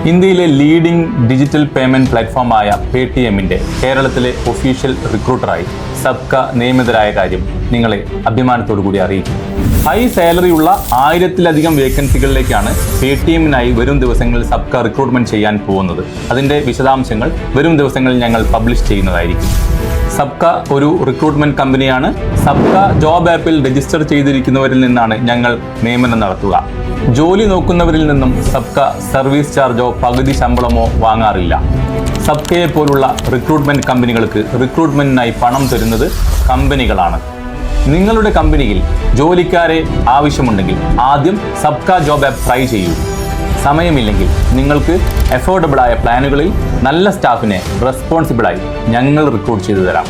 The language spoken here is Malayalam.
ഇന്ത്യയിലെ ലീഡിംഗ് ഡിജിറ്റൽ പേയ്മെന്റ് പ്ലാറ്റ്ഫോമായ പേടിഎമ്മിന്റെ കേരളത്തിലെ ഒഫീഷ്യൽ റിക്രൂട്ടറായി സബ്ക നിയമിതരായ കാര്യം നിങ്ങളെ അഭിമാനത്തോടു കൂടി അറിയിക്കും. ഹൈ സാലറിയുള്ള 1000-ലധികം വേക്കൻസികളിലേക്കാണ് പേടിഎമ്മിനായി വരും ദിവസങ്ങളിൽ സബ്ക റിക്രൂട്ട്മെന്റ് ചെയ്യാൻ പോകുന്നത്. അതിന്റെ വിശദാംശങ്ങൾ വരും ദിവസങ്ങളിൽ ഞങ്ങൾ പബ്ലിഷ് ചെയ്യുന്നതായിരിക്കും. സബ്ക ഒരു റിക്രൂട്ട്മെന്റ് കമ്പനിയാണ്. സബ്ക ജോബ് ആപ്പിൽ രജിസ്റ്റർ ചെയ്തിരിക്കുന്നവരിൽ നിന്നാണ് ഞങ്ങൾ നിയമനം നടത്തുക. ജോലി നോക്കുന്നവരിൽ നിന്നും സബ്ക സർവീസ് ചാർജോ പകുതി ശമ്പളമോ വാങ്ങാറില്ല. സബ്കയെ പോലുള്ള റിക്രൂട്ട്മെന്റ് കമ്പനികൾക്ക് റിക്രൂട്ട്മെന്റിനായി പണം തരുന്നത് കമ്പനികളാണ്. നിങ്ങളുടെ കമ്പനിയിൽ ജോലിക്കാരെ ആവശ്യമുണ്ടെങ്കിൽ ആദ്യം സബ്ക ജോബ് ആപ്പ് ട്രൈ ചെയ്യൂ. സമയമില്ലെങ്കിൽ നിങ്ങൾക്ക് അഫോർഡബിളായ പ്ലാനുകളിൽ നല്ല സ്റ്റാഫിനെ റെസ്പോൺസിബിളായി ഞങ്ങൾ റിക്രൂട്ട് ചെയ്തു തരാം.